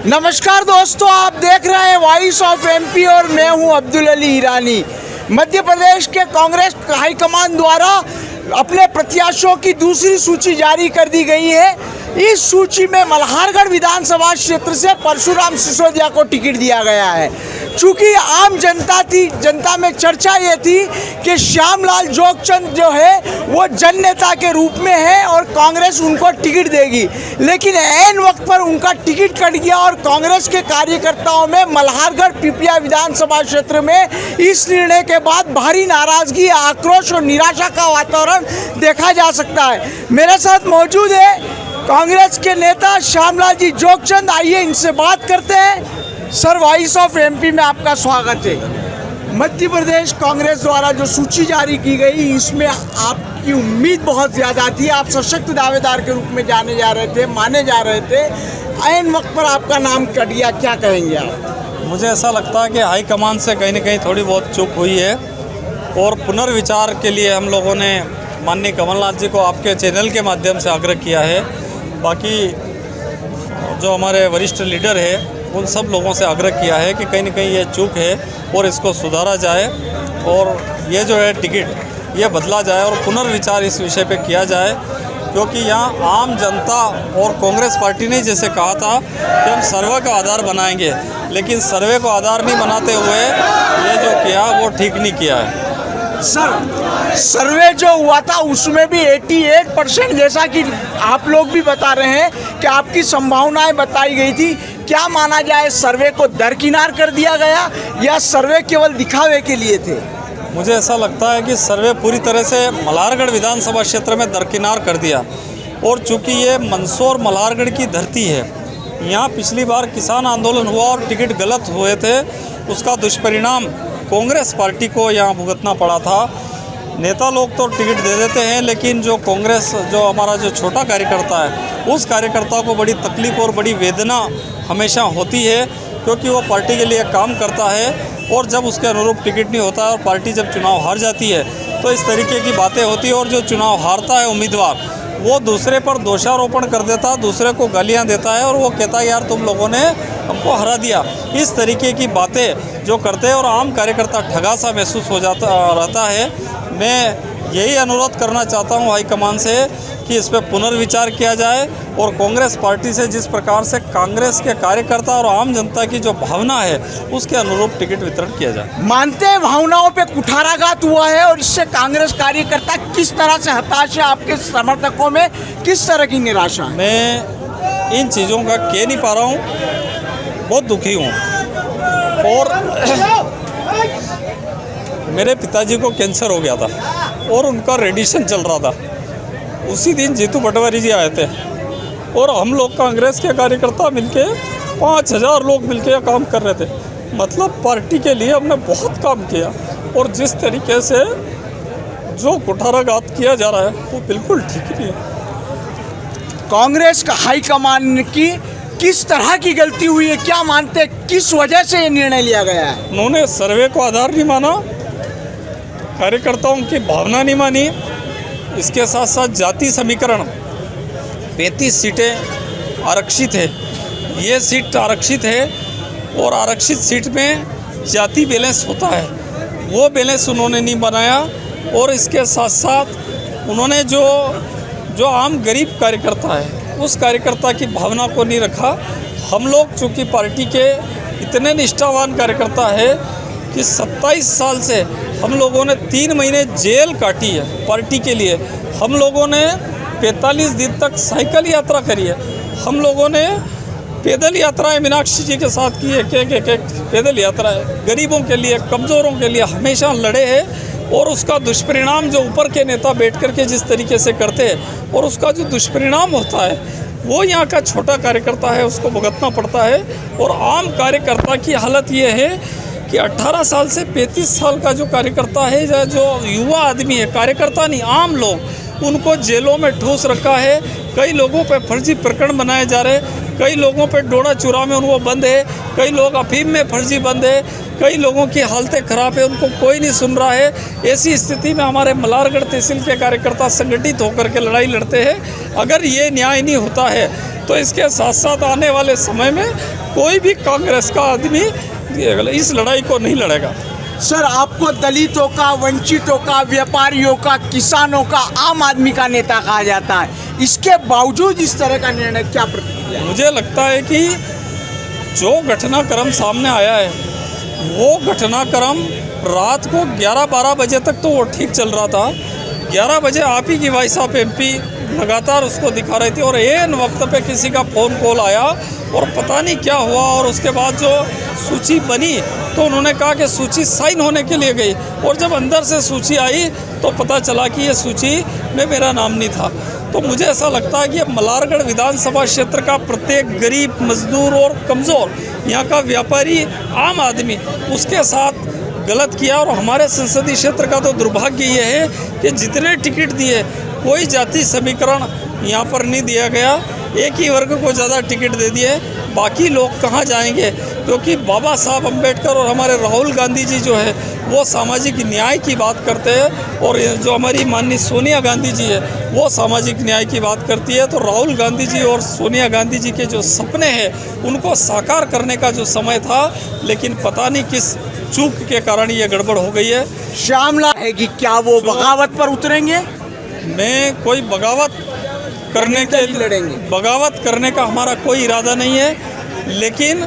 नमस्कार दोस्तों, आप देख रहे हैं वॉइस ऑफ एमपी और मैं हूं अब्दुल अली ईरानी। मध्य प्रदेश के कांग्रेस हाईकमान द्वारा अपने प्रत्याशियों की दूसरी सूची जारी कर दी गई है। इस सूची में मल्हारगढ़ विधानसभा क्षेत्र से परशुराम सिसोदिया को टिकट दिया गया है। चूँकि आम जनता में चर्चा ये थी कि श्यामलाल जोगचंद जो है वो जन नेता के रूप में है और कांग्रेस उनको टिकट देगी, लेकिन ऐन वक्त पर उनका टिकट कट गया और कांग्रेस के कार्यकर्ताओं में मल्हारगढ़ पिपिया विधानसभा क्षेत्र में इस निर्णय के बाद भारी नाराजगी, आक्रोश और निराशा का वातावरण देखा जा सकता है। मेरे साथ मौजूद है कांग्रेस के नेता श्यामलाल जी जोगचंद। आइए इनसे बात करते हैं। सर, वॉइस ऑफ एमपी में आपका स्वागत है। मध्य प्रदेश कांग्रेस द्वारा जो सूची जारी की गई, इसमें आपकी उम्मीद बहुत ज़्यादा थी। आप सशक्त दावेदार के रूप में जाने जा रहे थे, माने जा रहे थे। ऐन वक्त पर आपका नाम कट गया, क्या कहेंगे आप? मुझे ऐसा लगता है कि हाईकमान से कहीं न कहीं थोड़ी बहुत चूक हुई है और पुनर्विचार के लिए हम लोगों ने माननीय कमलनाथ जी को आपके चैनल के माध्यम से आग्रह किया है। बाकी जो हमारे वरिष्ठ लीडर है उन सब लोगों से आग्रह किया है कि कहीं न कहीं ये चूक है और इसको सुधारा जाए और ये जो है टिकट ये बदला जाए और पुनर्विचार इस विषय पे किया जाए, क्योंकि यहाँ आम जनता और कांग्रेस पार्टी ने जैसे कहा था कि हम सर्वे का आधार बनाएंगे, लेकिन सर्वे को आधार नहीं बनाते हुए ये जो किया वो ठीक नहीं किया है। सर, सर्वे जो हुआ था उसमें भी 88% जैसा कि आप लोग भी बता रहे हैं कि आपकी संभावनाएं बताई गई थी। क्या माना जाए, सर्वे को दरकिनार कर दिया गया या सर्वे केवल दिखावे के लिए थे? मुझे ऐसा लगता है कि सर्वे पूरी तरह से मल्हारगढ़ विधानसभा क्षेत्र में दरकिनार कर दिया और चूंकि ये मंदसौर मल्हारगढ़ की धरती है, यहाँ पिछली बार किसान आंदोलन हुआ और टिकट गलत हुए थे, उसका दुष्परिणाम कांग्रेस पार्टी को यहाँ भुगतना पड़ा था। नेता लोग तो टिकट दे देते हैं, लेकिन जो कांग्रेस जो हमारा जो छोटा कार्यकर्ता है उस कार्यकर्ता को बड़ी तकलीफ़ और बड़ी वेदना हमेशा होती है, क्योंकि वो पार्टी के लिए काम करता है और जब उसके अनुरूप टिकट नहीं होता है और पार्टी जब चुनाव हार जाती है तो इस तरीके की बातें होती है। और जो चुनाव हारता है उम्मीदवार, वो दूसरे पर दोषारोपण कर देता है, दूसरे को गालियां देता है और वो कहता है यार तुम लोगों ने हमको हरा दिया। इस तरीके की बातें जो करते हैं और आम कार्यकर्ता ठगा सा महसूस हो जाता रहता है। मैं यही अनुरोध करना चाहता हूं हाईकमान से कि इस पर पुनर्विचार किया जाए और कांग्रेस पार्टी से जिस प्रकार से कांग्रेस के कार्यकर्ता और आम जनता की जो भावना है उसके अनुरूप टिकट वितरण किया जाए। मानते हैं भावनाओं पे कुठाराघात हुआ है और इससे कांग्रेस कार्यकर्ता किस तरह से हताश है, आपके समर्थकों में किस तरह की निराशा है? मैं इन चीज़ों का कह नहीं पा रहा हूँ, बहुत दुखी हूँ। और मेरे पिताजी को कैंसर हो गया था और उनका रेडिएशन चल रहा था। उसी दिन जीतू पटवारी जी आए थे और हम लोग कांग्रेस के कार्यकर्ता मिलके 5000 लोग मिलके काम कर रहे थे। मतलब पार्टी के लिए हमने बहुत काम किया और जिस तरीके से जो कुठाराघात किया जा रहा है वो बिल्कुल ठीक नहीं है। कांग्रेस का हाईकमान की किस तरह की गलती हुई है, क्या मानते हैं, किस वजह से ये निर्णय लिया गया है? उन्होंने सर्वे को आधार नहीं माना, कार्यकर्ताओं की भावना नहीं मानी, इसके साथ साथ जाति समीकरण 35 सीटें आरक्षित है, ये सीट आरक्षित है और आरक्षित सीट में जाति बैलेंस होता है, वो बैलेंस उन्होंने नहीं बनाया। और इसके साथ साथ उन्होंने जो आम गरीब कार्यकर्ता है उस कार्यकर्ता की भावना को नहीं रखा। हम लोग चूँकि पार्टी के इतने निष्ठावान कार्यकर्ता है कि 27 साल से हम लोगों ने 3 महीने जेल काटी है पार्टी के लिए। हम लोगों ने 45 दिन तक साइकिल यात्रा करी है, हम लोगों ने पैदल यात्राएं मीनाक्षी जी के साथ की है, एक पैदल यात्रा है। गरीबों के लिए, कमज़ोरों के लिए हमेशा लड़े हैं और उसका दुष्परिणाम जो ऊपर के नेता बैठ कर के जिस तरीके से करते हैं और उसका जो दुष्परिणाम होता है वो यहाँ का छोटा कार्यकर्ता है उसको भुगतना पड़ता है। और आम कार्यकर्ता की हालत ये है कि 18 साल से 35 साल का जो कार्यकर्ता है या जो युवा आदमी है, कार्यकर्ता नहीं आम लोग, उनको जेलों में ठूस रखा है। कई लोगों पर फर्जी प्रकरण बनाए जा रहे हैं, कई लोगों पर डोडा चूरा में उनको बंद है, कई लोग अफीम में फर्जी बंद है, कई लोगों की हालतें ख़राब है, उनको कोई नहीं सुन रहा है। ऐसी स्थिति में हमारे मल्हारगढ़ तहसील के कार्यकर्ता संगठित होकर के लड़ाई लड़ते हैं। अगर ये न्याय नहीं होता है तो इसके साथ साथ आने वाले समय में कोई भी कांग्रेस का आदमी इस लड़ाई को नहीं लड़ेगा। सर, आपको दलितों का, वंचितों का, व्यापारियों का, किसानों का, आम आदमी का नेता कहा जाता है, इसके बावजूद इस तरह का निर्णय, क्या प्रतिक्रिया? मुझे लगता है कि जो घटनाक्रम सामने आया है वो घटनाक्रम रात को 11-12 बजे तक तो वो ठीक चल रहा था। 11 बजे आप ही की भाई साहब MP लगातार उसको दिखा रही थी और एन वक्त पे किसी का फ़ोन कॉल आया और पता नहीं क्या हुआ। और उसके बाद जो सूची बनी तो उन्होंने कहा कि सूची साइन होने के लिए गई, और जब अंदर से सूची आई तो पता चला कि ये सूची में मेरा नाम नहीं था। तो मुझे ऐसा लगता है कि मल्हारगढ़ विधानसभा क्षेत्र का प्रत्येक गरीब, मजदूर और कमज़ोर, यहाँ का व्यापारी, आम आदमी उसके साथ गलत किया। और हमारे संसदीय क्षेत्र का तो दुर्भाग्य ये है कि जितने टिकट दिए कोई जाति समीकरण यहाँ पर नहीं दिया गया, एक ही वर्ग को ज़्यादा टिकट दे दिए, बाकी लोग कहाँ जाएंगे? क्योंकि बाबा साहब अम्बेडकर और हमारे राहुल गांधी जी जो है वो सामाजिक न्याय की बात करते हैं, और जो हमारी माननीय सोनिया गांधी जी है वो सामाजिक न्याय की बात करती है। तो राहुल गांधी जी और सोनिया गांधी जी के जो सपने हैं उनको साकार करने का जो समय था, लेकिन पता नहीं किस चूक के कारण ये गड़बड़ हो गई है। श्यामला है कि क्या वो बगावत पर उतरेंगे? मैं कोई बगावत करने के लड़ेंगे, बगावत करने का हमारा कोई इरादा नहीं है, लेकिन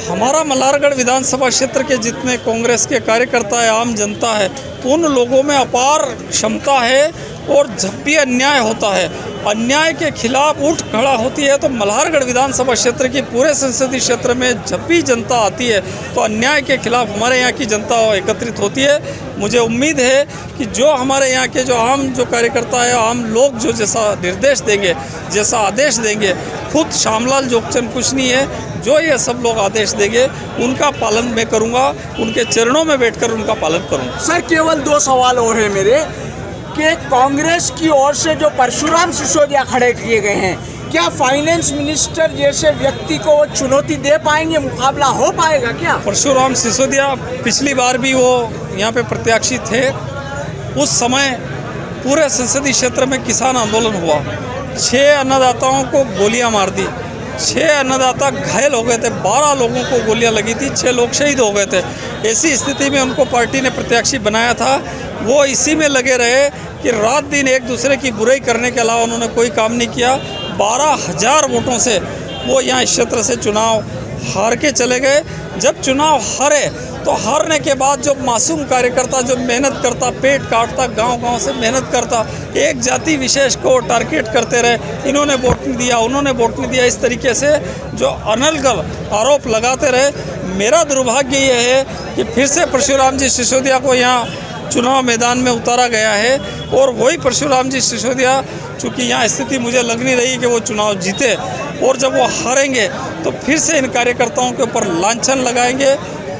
हमारा मल्हारगढ़ विधानसभा क्षेत्र के जितने कांग्रेस के कार्यकर्ता है, आम जनता है, उन लोगों में अपार क्षमता है। और जब भी अन्याय होता है, अन्याय के खिलाफ उठ खड़ा होती है, तो मल्हारगढ़ विधानसभा क्षेत्र की पूरे संसदीय क्षेत्र में जब भी जनता आती है तो अन्याय के खिलाफ हमारे यहाँ की जनता एकत्रित होती है। मुझे उम्मीद है कि जो हमारे यहाँ के जो आम जो कार्यकर्ता है, आम लोग जो जैसा निर्देश देंगे, जैसा आदेश देंगे, खुद श्यामलाल जोगचंद कुछ नहीं है, जो ये सब लोग आदेश देंगे उनका पालन मैं करूँगा, उनके चरणों में बैठकर उनका पालन करूँगा। सर, केवल 2 सवाल और हैं मेरे, कि कांग्रेस की ओर से जो परशुराम सिसोदिया खड़े किए गए हैं, क्या फाइनेंस मिनिस्टर जैसे व्यक्ति को वो चुनौती दे पाएंगे? मुकाबला हो पाएगा क्या? परशुराम सिसोदिया पिछली बार भी वो यहाँ पे प्रत्याशी थे, उस समय पूरे संसदीय क्षेत्र में किसान आंदोलन हुआ, 6 अन्नदाताओं को गोलियां मार दी, 6 अन्नदाता घायल हो गए थे, 12 लोगों को गोलियां लगी थी, 6 लोग शहीद हो गए थे। ऐसी स्थिति में उनको पार्टी ने प्रत्याशी बनाया था। वो इसी में लगे रहे कि रात दिन एक दूसरे की बुराई करने के अलावा उन्होंने कोई काम नहीं किया। 12,000 वोटों से वो यहाँ इस क्षेत्र से चुनाव हार के चले गए। जब चुनाव हारे तो हारने के बाद जो मासूम कार्यकर्ता जो मेहनत करता, पेट काटता, गांव-गांव से मेहनत करता, एक जाति विशेष को टारगेट करते रहे, इन्होंने वोट नहीं दिया, उन्होंने वोट नहीं दिया, इस तरीके से जो अनलगल आरोप लगाते रहे। मेरा दुर्भाग्य ये है कि फिर से परशुराम जी सिसोदिया को यहाँ चुनाव मैदान में उतारा गया है, और वही परशुराम जी सिसोदिया, चूँकि यहाँ स्थिति मुझे लग नहीं रही कि वो चुनाव जीते, और जब वो हारेंगे तो फिर से इन कार्यकर्ताओं के ऊपर लांछन लगाएंगे।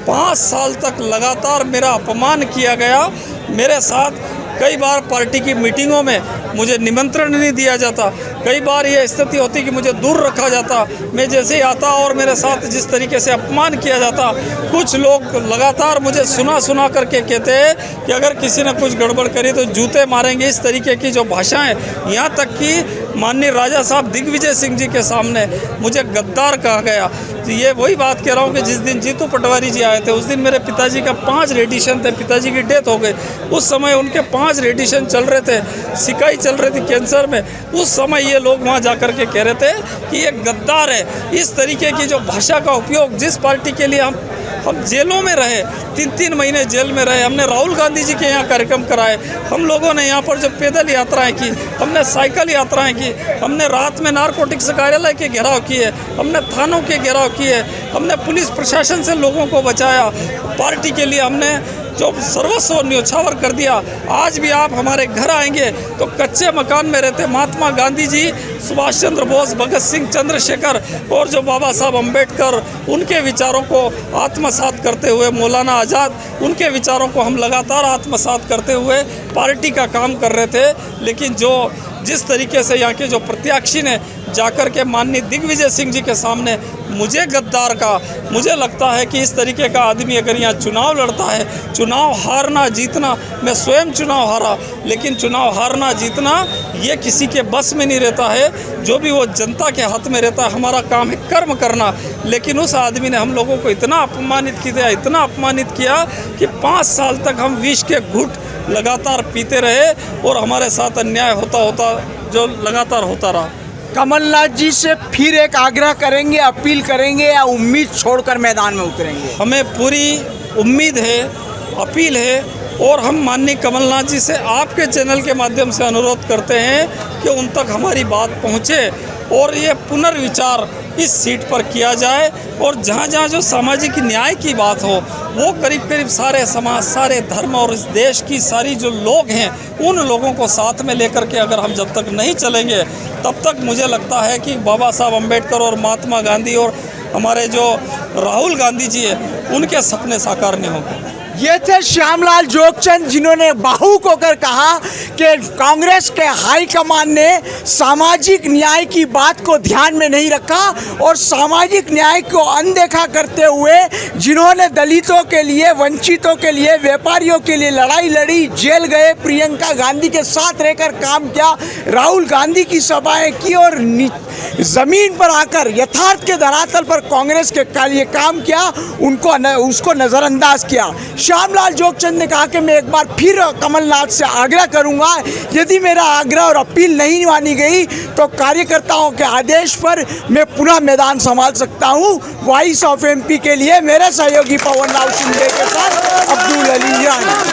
5 साल तक लगातार मेरा अपमान किया गया, मेरे साथ कई बार पार्टी की मीटिंगों में मुझे निमंत्रण नहीं दिया जाता, कई बार ये स्थिति होती कि मुझे दूर रखा जाता, मैं जैसे ही आता और मेरे साथ जिस तरीके से अपमान किया जाता। कुछ लोग लगातार मुझे सुना करके कहते हैं कि अगर किसी ने कुछ गड़बड़ करी तो जूते मारेंगे, इस तरीके की जो भाषाएं, यहाँ तक कि माननीय राजा साहब दिग्विजय सिंह जी के सामने मुझे गद्दार कहा गया। तो ये वही बात कह रहा हूँ कि जिस दिन जीतू पटवारी जी आए थे उस दिन मेरे पिताजी का 5 रेडिशन थे, पिताजी की डेथ हो गई, उस समय उनके 5 रेडिशन चल रहे थे, सिकाई चल रही थी कैंसर में, उस समय ये लोग वहाँ जा कर के कह रहे थे कि ये गद्दार है। इस तरीके की जो भाषा का उपयोग, जिस पार्टी के लिए हम जेलों में रहे, 3-3 महीने जेल में रहे, हमने राहुल गांधी जी के यहाँ कार्यक्रम कराए, हम लोगों ने यहाँ पर जो पैदल यात्राएं की, हमने साइकिल यात्राएं की, हमने रात में नारकोटिक्स कार्यालय के घेराव किए, हमने थानों के घेराव किए, हमने पुलिस प्रशासन से लोगों को बचाया, पार्टी के लिए हमने जो सर्वस्व न्योछावर कर दिया। आज भी आप हमारे घर आएंगे तो कच्चे मकान में रहते महात्मा गांधी जी, सुभाष चंद्र बोस, भगत सिंह, चंद्रशेखर और जो बाबा साहब अम्बेडकर, उनके विचारों को आत्मसात करते हुए, मौलाना आज़ाद, उनके विचारों को हम लगातार आत्मसात करते हुए पार्टी का काम कर रहे थे। लेकिन जिस तरीके से यहाँ के जो प्रत्याशी ने जाकर के माननीय दिग्विजय सिंह जी के सामने मुझे गद्दार का, मुझे लगता है कि इस तरीके का आदमी अगर यहाँ चुनाव लड़ता है, चुनाव हारना जीतना, मैं स्वयं चुनाव हारा, लेकिन चुनाव हारना जीतना ये किसी के बस में नहीं रहता है, जो भी वो जनता के हाथ में रहता है। हमारा काम है कर्म करना, लेकिन उस आदमी ने हम लोगों को इतना अपमानित किया, इतना अपमानित किया कि 5 साल तक हम विष के घुट लगातार पीते रहे और हमारे साथ अन्याय होता जो लगातार होता रहा। कमलनाथ जी से फिर एक आग्रह करेंगे, अपील करेंगे या उम्मीद छोड़कर मैदान में उतरेंगे? हमें पूरी उम्मीद है, अपील है और हम माननीय कमलनाथ जी से आपके चैनल के माध्यम से अनुरोध करते हैं कि उन तक हमारी बात पहुंचे और ये पुनर्विचार इस सीट पर किया जाए और जहाँ जहाँ जो सामाजिक न्याय की बात हो वो करीब करीब सारे समाज, सारे धर्म और इस देश की सारी जो लोग हैं उन लोगों को साथ में लेकर के अगर हम जब तक नहीं चलेंगे तब तक मुझे लगता है कि बाबा साहब अम्बेडकर और महात्मा गांधी और हमारे जो राहुल गांधी जी हैं उनके सपने साकार नहीं होंगे। ये थे श्यामलाल जोगचंद, जिन्होंने बाहुक होकर कहा कि कांग्रेस के हाईकमान ने सामाजिक न्याय की बात को ध्यान में नहीं रखा और सामाजिक न्याय को अनदेखा करते हुए जिन्होंने दलितों के लिए, वंचितों के लिए, व्यापारियों के लिए लड़ाई लड़ी, जेल गए, प्रियंका गांधी के साथ रहकर काम किया, राहुल गांधी की सभाएं की और ज़मीन पर आकर यथार्थ के धरातल पर कांग्रेस के लिए काम किया, उसको नज़रअंदाज किया। श्यामलाल जोगचंद ने कहा कि मैं एक बार फिर कमलनाथ से आग्रह करूंगा, यदि मेरा आग्रह और अपील नहीं मानी गई तो कार्यकर्ताओं के आदेश पर मैं पुनः मैदान संभाल सकता हूं। वॉइस ऑफ एमपी के लिए मेरे सहयोगी पवन राव शिंदे के साथ अब्दुल अली ईरानी।